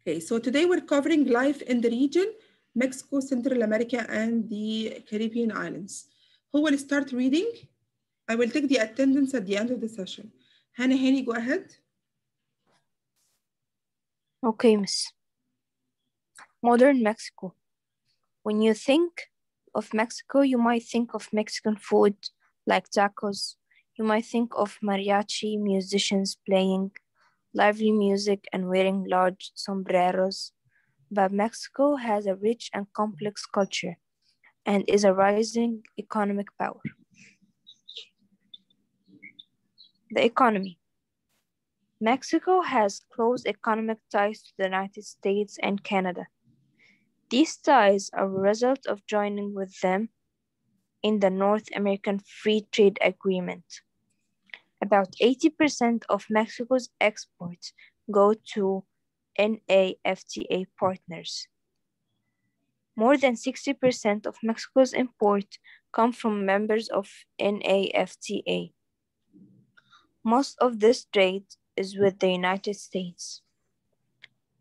Okay, so today we're covering life in the region, Mexico, Central America, and the Caribbean islands. Who will start reading? I will take the attendance at the end of the session. Hannah Haney, go ahead. Okay, Miss. Modern Mexico. When you think of Mexico, you might think of Mexican food like tacos. You might think of mariachi musicians playing lively music and wearing large sombreros. But Mexico has a rich and complex culture and is a rising economic power. The economy. Mexico has close economic ties to the United States and Canada. These ties are a result of joining with them in the North American Free Trade Agreement. About 80% of Mexico's exports go to NAFTA partners. More than 60% of Mexico's imports come from members of NAFTA. Most of this trade is with the United States.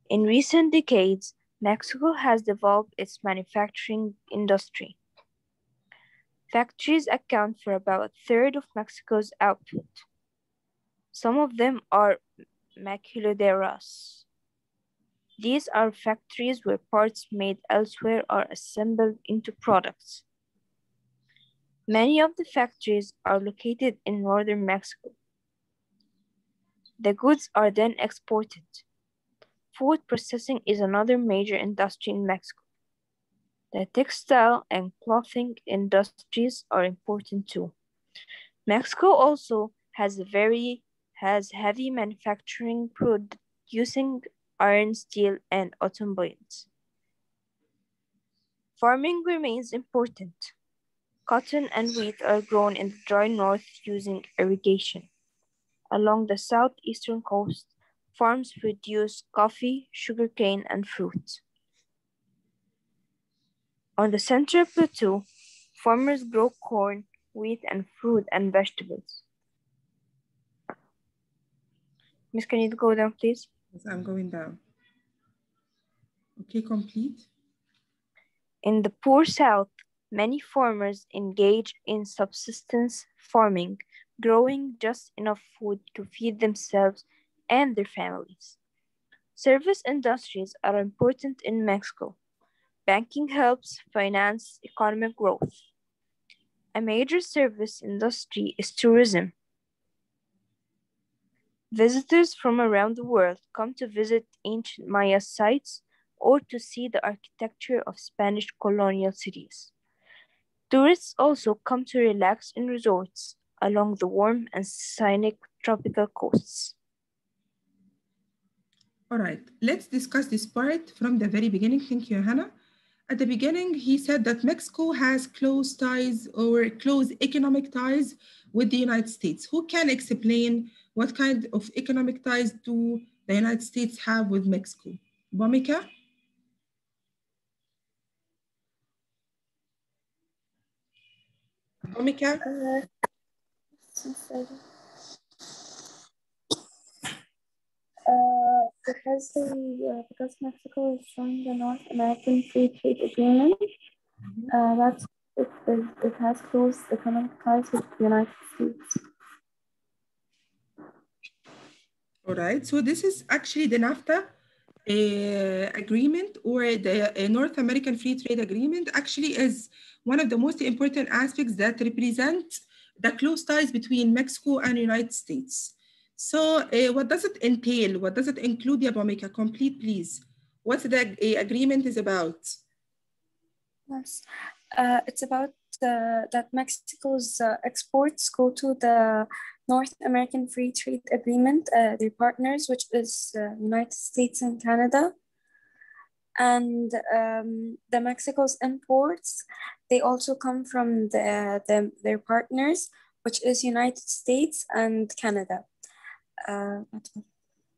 In recent decades, Mexico has developed its manufacturing industry. Factories account for about a third of Mexico's output. Some of them are maquiladoras. These are factories where parts made elsewhere are assembled into products. Many of the factories are located in northern Mexico. The goods are then exported. Food processing is another major industry in Mexico. The textile and clothing industries are important too. Mexico also has heavy manufacturing producing iron, steel, and automobiles. Farming remains important. Cotton and wheat are grown in the dry north using irrigation. Along the southeastern coast, farms produce coffee, sugarcane, and fruit. On the Central Plateau, farmers grow corn, wheat, and fruit and vegetables. Miss, can you go down, please? Yes, I'm going down. Okay, complete. In the poor South, many farmers engage in subsistence farming, growing just enough food to feed themselves and their families. Service industries are important in Mexico. Banking helps finance economic growth. A major service industry is tourism. Visitors from around the world come to visit ancient Maya sites or to see the architecture of Spanish colonial cities. Tourists also come to relax in resorts along the warm and scenic tropical coasts. All right, let's discuss this part from the very beginning. Thank you, Hannah. At the beginning, he said that Mexico has close ties or close economic ties with the United States. Who can explain what kind of economic ties do the United States have with Mexico? Bhumika? Bhumika? Because Mexico is joined the North American Free Trade Agreement, it has close economic ties with the United States. All right, so this is actually the NAFTA agreement, or the North American Free Trade Agreement, actually is one of the most important aspects that represent the close ties between Mexico and the United States. So what does it entail? What does it include, Bhumika? Complete, please. What's the agreement is about? Yes, it's about that Mexico's exports go to the North American Free Trade Agreement, their partners, which is United States and Canada. And the Mexico's imports, they also come from their partners, which is United States and Canada.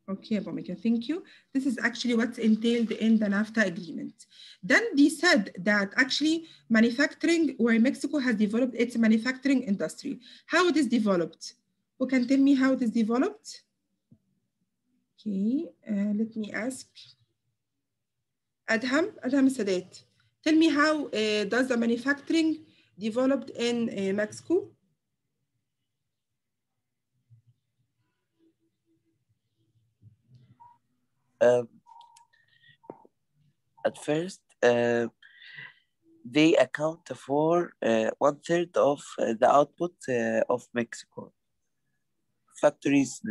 Okay, Bhumika, thank you. This is actually what's entailed in the NAFTA agreement. Then they said that actually manufacturing, where Mexico has developed its manufacturing industry. How it is developed? Who can tell me how it is developed? Okay, let me ask. Adham Sadat. Tell me how does the manufacturing developed in Mexico? Um, at first, they account for 1/3 of the output of Mexico. Factories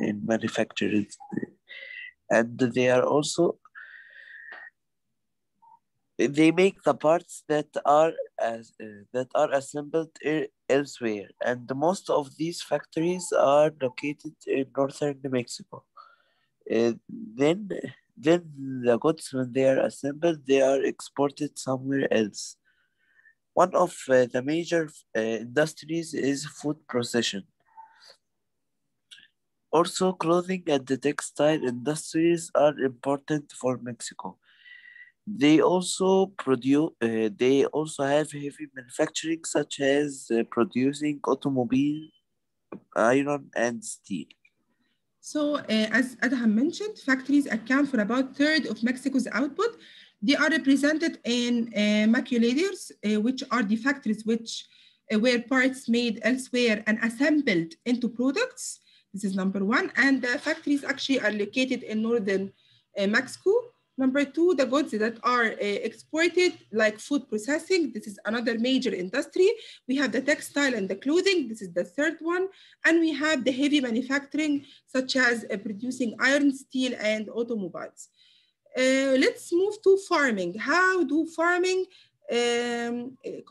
in manufacturers, and they are also they make the parts that are assembled elsewhere, and most of these factories are located in northern Mexico. Uh, then, then the goods, when they are assembled, they are exported somewhere else. One of the major industries is food processing. Also, clothing and the textile industries are important for Mexico. They also produce. They also have heavy manufacturing, such as producing automobile, iron, and steel. So, as Adham mentioned, factories account for about 1/3 of Mexico's output. They are represented in maquiladoras, which are the factories where parts made elsewhere and assembled into products. This is number one. And the factories actually are located in northern Mexico. Number two, the goods that are exported, like food processing. This is another major industry. We have the textile and the clothing. This is the third one. And we have the heavy manufacturing, such as producing iron, steel, and automobiles. Let's move to farming. How do farming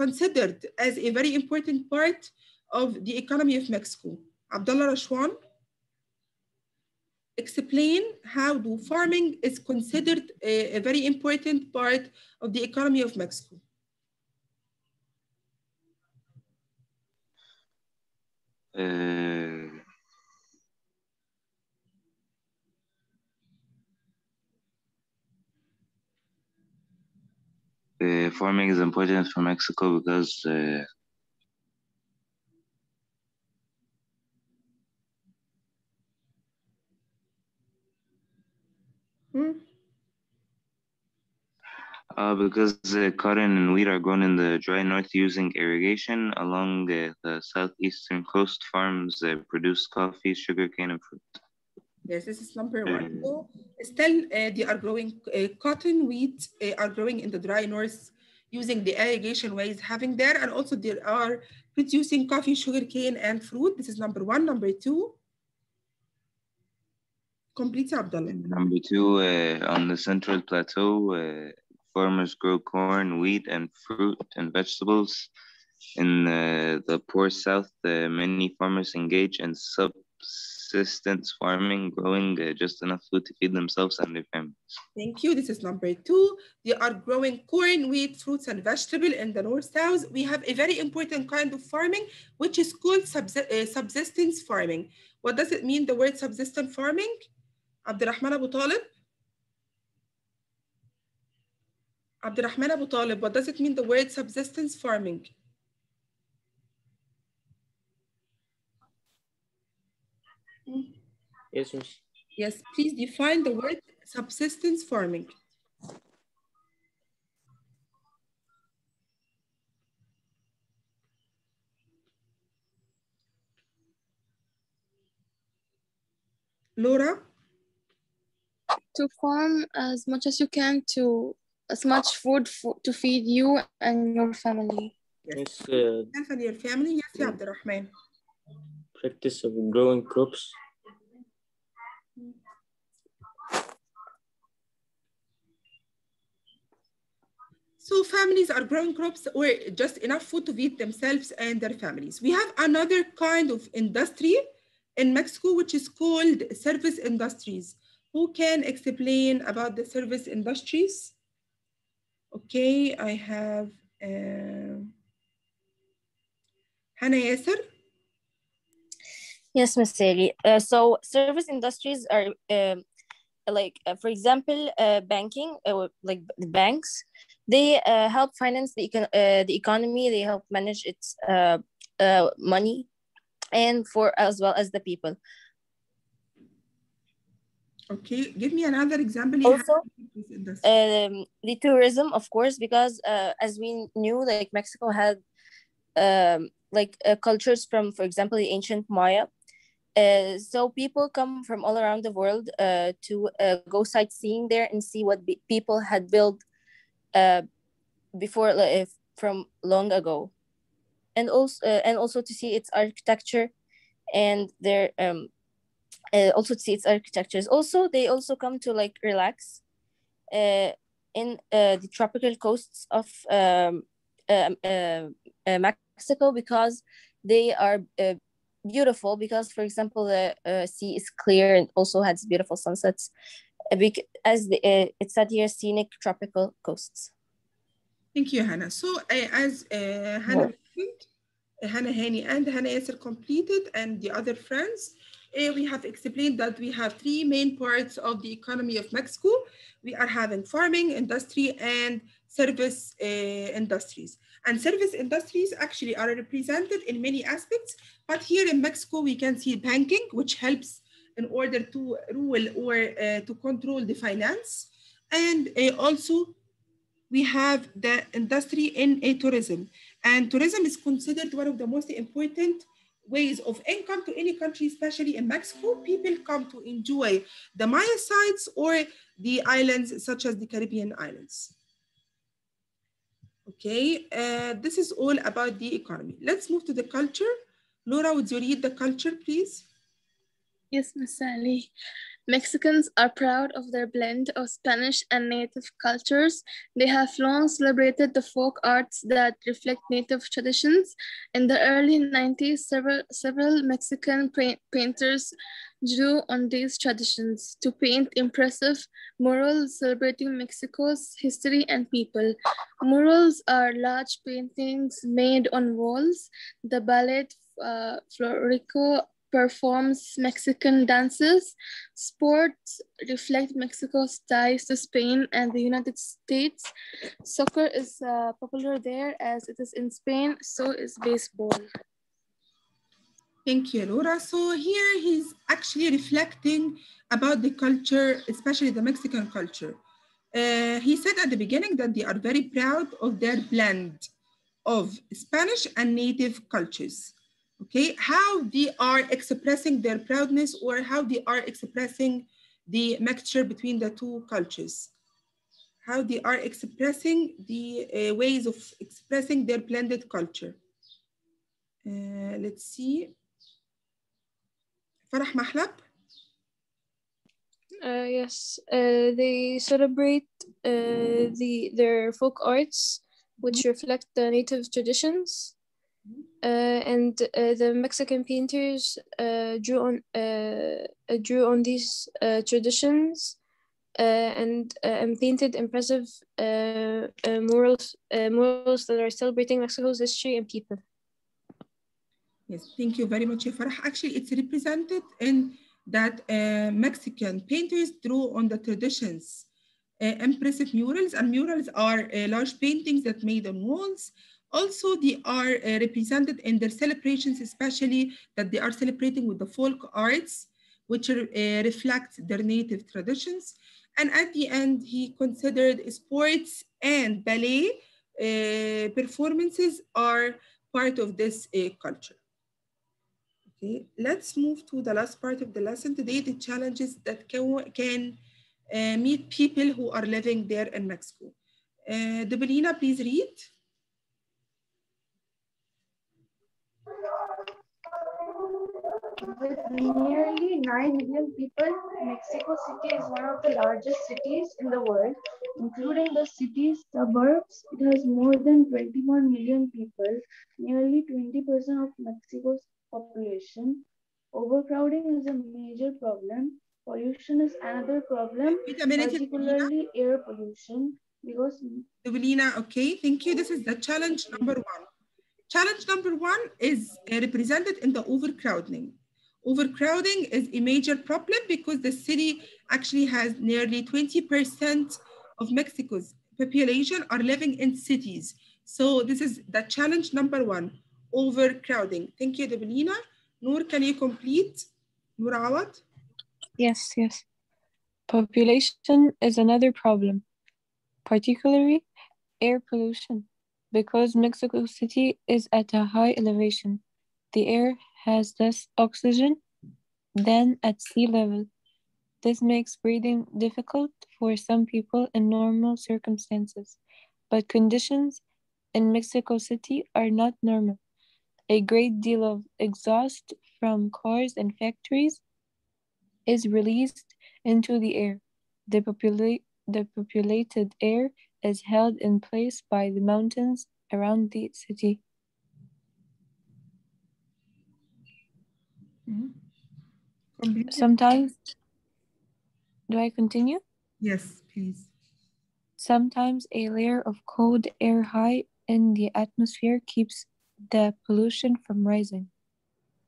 considered as a very important part of the economy of Mexico? Abdullah Rashwan, explain how do farming is considered a very important part of the economy of Mexico. Farming is important for Mexico because cotton and wheat are grown in the dry north using irrigation. Along the southeastern coast, farms produce coffee, sugarcane, and fruit. Yes, this is number one. So still, they are growing cotton, wheat are growing in the dry north using the irrigation ways having there, and also they are producing coffee, sugarcane, and fruit. This is number one. Number two, complete, Abdullah. Number two, on the Central Plateau, farmers grow corn, wheat, and fruit and vegetables. In the poor South, many farmers engage in subsistence farming, growing just enough food to feed themselves and their families. Thank you. This is number two. They are growing corn, wheat, fruits, and vegetables in the North South. We have a very important kind of farming, which is called subsistence farming. What does it mean, the word subsistence farming? Abdurrahman Abu Talib. Abdurrahman Abu Talib, what does it mean, the word subsistence farming? Yes, miss. Yes, please define the word subsistence farming. Laura? To farm as much as you can to as much food to feed you and your family. Yes. Yes, And your family? Yes, yeah, Abdurrahman. practice of growing crops. So families are growing crops or just enough food to feed themselves and their families. We have another kind of industry in Mexico, which is called service industries. Who can explain about the service industries? Okay, I have Hannah Yasser. Yes, Ms. Sally. So service industries are for example, banking, like the banks. They help finance the economy. They help manage its money, and for as well as the people. Okay, give me another example. Also, This industry. the tourism, of course, because as we knew, like Mexico had cultures from, for example, the ancient Maya. So people come from all around the world to go sightseeing there and see what people had built before, from long ago, and also to see its architecture and their also to see its architectures. Also, they also come to like relax in the tropical coasts of Mexico, because they are beautiful, because, for example, the sea is clear and also has beautiful sunsets, it's at here scenic tropical coasts. Thank you, Hannah. So as Hannah mentioned, Hannah Hani and Hannah Yasser completed, and the other friends, we have explained that we have three main parts of the economy of Mexico. We are having farming, industry, and service industries. And service industries actually are represented in many aspects, but here in Mexico, we can see banking, which helps in order to rule or to control the finance. And also we have the industry in tourism. And tourism is considered one of the most important ways of income to any country, especially in Mexico. People come to enjoy the Maya sites or the islands such as the Caribbean islands. Okay, this is all about the economy. Let's move to the culture. Laura, would you read the culture, please? Yes, Miss Sally. Mexicans are proud of their blend of Spanish and native cultures. They have long celebrated the folk arts that reflect native traditions. In the early 90s, several Mexican painters drew on these traditions to paint impressive murals celebrating Mexico's history and people. Murals are large paintings made on walls. The ballet Florico performs Mexican dances. Sports reflect Mexico's ties to Spain and the United States. Soccer is popular there as it is in Spain, so is baseball. Thank you, Laura. So here he's actually reflecting about the culture, especially the Mexican culture. He said at the beginning that they are very proud of their blend of Spanish and native cultures. Okay, how they are expressing their proudness or how they are expressing the mixture between the two cultures. How they are expressing the ways of expressing their blended culture. Let's see. Farah Mahlab. Yes, they celebrate their folk arts, which reflect the native traditions. And the Mexican painters drew on these traditions and painted impressive murals that are celebrating Mexico's history and people. Yes, thank you very much, Farah. Actually, it's represented in that Mexican painters drew on the traditions. Impressive murals, and murals are large paintings that made on walls. Also, they are represented in their celebrations, especially that they are celebrating with the folk arts, which reflect their native traditions. And at the end, he considered sports and ballet performances are part of this culture. Okay, let's move to the last part of the lesson today, the challenges that can meet people who are living there in Mexico. Debelina, please read. With nearly 9 million people, Mexico City is one of the largest cities in the world, including the city's suburbs. It has more than 21 million people, nearly 20% of Mexico's population. Overcrowding is a major problem. Pollution is another problem, particularly air pollution, because... Debelina, okay, thank you. This is the challenge number one. Challenge number one is represented in the overcrowding. Overcrowding is a major problem because the city actually has nearly 20% of Mexico's population are living in cities. So this is the challenge number one, overcrowding. Thank you, Debelina. Noor, can you complete? Noor Awad? Yes. Population is another problem, particularly air pollution. Because Mexico City is at a high elevation, the air has less oxygen than at sea level. This makes breathing difficult for some people in normal circumstances, but conditions in Mexico City are not normal. A great deal of exhaust from cars and factories is released into the air. The populated air is held in place by the mountains around the city. Sometimes, do I continue? Yes, please. Sometimes a layer of cold air high in the atmosphere keeps the pollution from rising.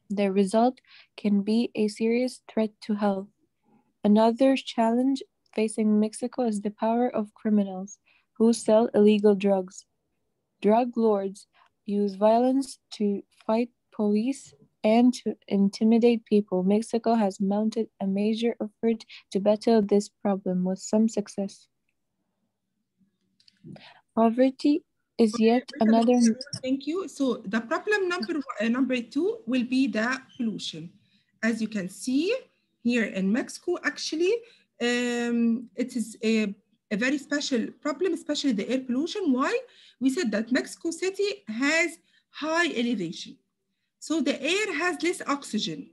The result can be a serious threat to health. Another challenge facing Mexico is the power of criminals who sell illegal drugs. Drug lords use violence to fight police and to intimidate people. Mexico has mounted a major effort to battle this problem with some success. Poverty is yet another. Thank you. So the problem number 2 will be the pollution. As you can see here in Mexico, actually, it is a very special problem, especially the air pollution. Why? We said that Mexico City has high elevation. So the air has less oxygen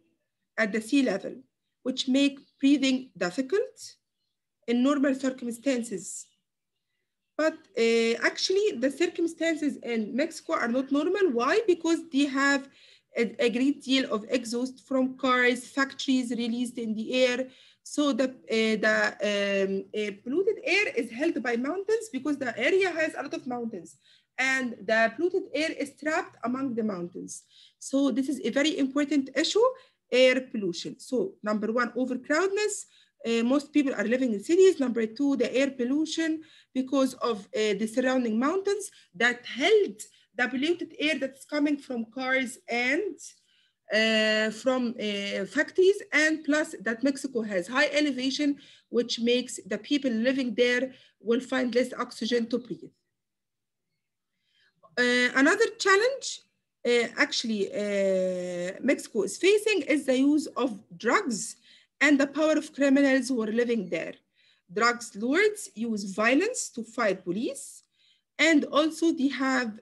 at the sea level, which make breathing difficult in normal circumstances. But actually, the circumstances in Mexico are not normal. Why? Because they have a great deal of exhaust from cars, factories released in the air. So the polluted air is held by mountains because the area has a lot of mountains. And the polluted air is trapped among the mountains. So this is a very important issue, air pollution. So number 1, overcrowdedness. Most people are living in cities. Number 2, the air pollution because of the surrounding mountains that held the polluted air that's coming from cars and from factories, and plus that Mexico has high elevation, which makes the people living there will find less oxygen to breathe. Another challenge Mexico is facing is the use of drugs and the power of criminals who are living there. Drugs lords use violence to fight police, and also they have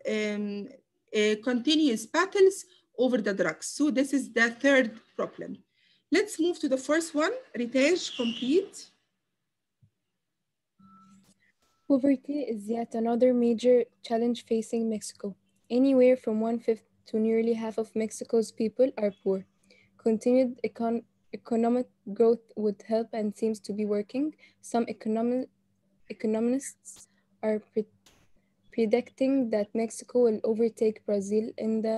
continuous battles over the drugs. So this is the third problem. Let's move to the first one. Ritesh, complete. Poverty is yet another major challenge facing Mexico. Anywhere from 1/5 to nearly half of Mexico's people are poor. Continued economic growth would help and seems to be working. Some economists are predicting that Mexico will overtake Brazil in the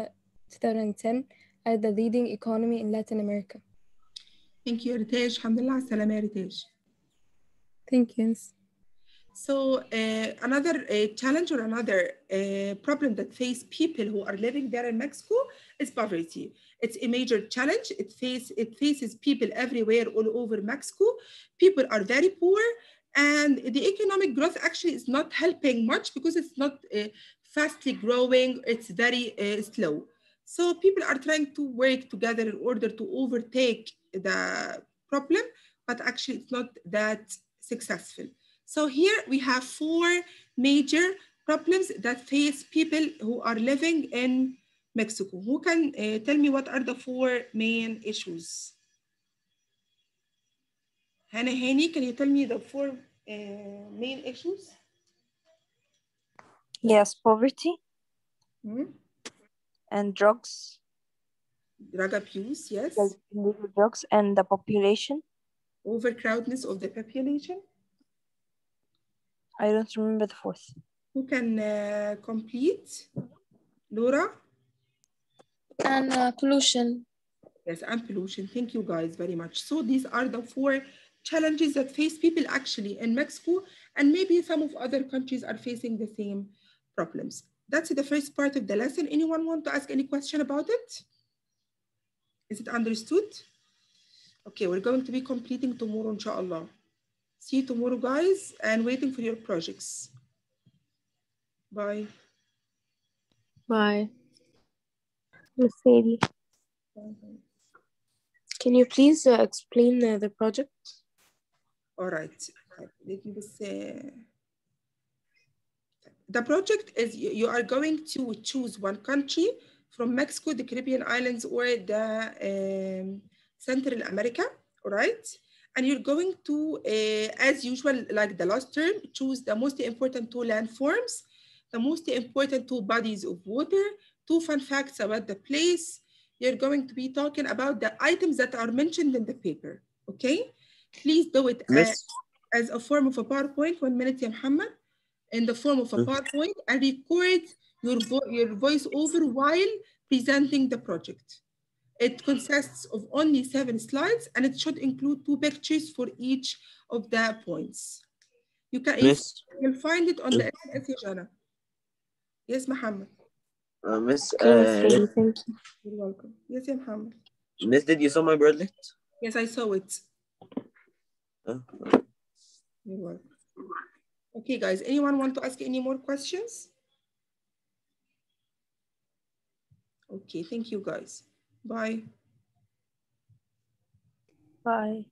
2010 as the leading economy in Latin America. Thank you, Ritesh. Alhamdulillah, salam Ritesh. Thank you. So another challenge or another problem that face people who are living there in Mexico is poverty. It's a major challenge. It faces people everywhere all over Mexico. People are very poor, and the economic growth actually is not helping much because it's not fastly growing. It's very slow. So people are trying to work together in order to overtake the problem, but actually it's not that successful. So here we have 4 major problems that face people who are living in Mexico. Who can tell me what are the 4 main issues? Hannah Hani, can you tell me the 4 main issues? Yes, poverty and drugs. Drug abuse, yes. Illegal drugs and the population. Overcrowdedness of the population. I don't remember the 4th. Who can complete? Laura? And pollution. Yes, and pollution. Thank you guys very much. So these are the 4 challenges that face people actually in Mexico, and maybe some of other countries are facing the same problems. That's the first part of the lesson. Anyone want to ask any question about it? Is it understood? Okay, we're going to be completing tomorrow, inshallah. See you tomorrow, guys, and waiting for your projects. Bye. Bye. Miss Sadie, can you please explain the project? All right. Let me just say. The project is you are going to choose one country from Mexico, the Caribbean islands, or the Central America, all right? And you're going to, as usual, like the last term, choose the most important two landforms, the most important two bodies of water, two fun facts about the place. You're going to be talking about the items that are mentioned in the paper, okay? Please do it as a form of a PowerPoint. 1 minute, ya Muhammad. In the form of a PowerPoint and record your voiceover while presenting the project. It consists of only 7 slides and it should include 2 pictures for each of the points. You'll find it on the SMS, Jana. Yes, Muhammad. Miss, Thank you. You're welcome. Yes, yeah, Muhammad. Miss, did you saw my project? Yes, I saw it. You're welcome. Okay, guys, anyone want to ask any more questions? Okay, thank you, guys. Bye. Bye.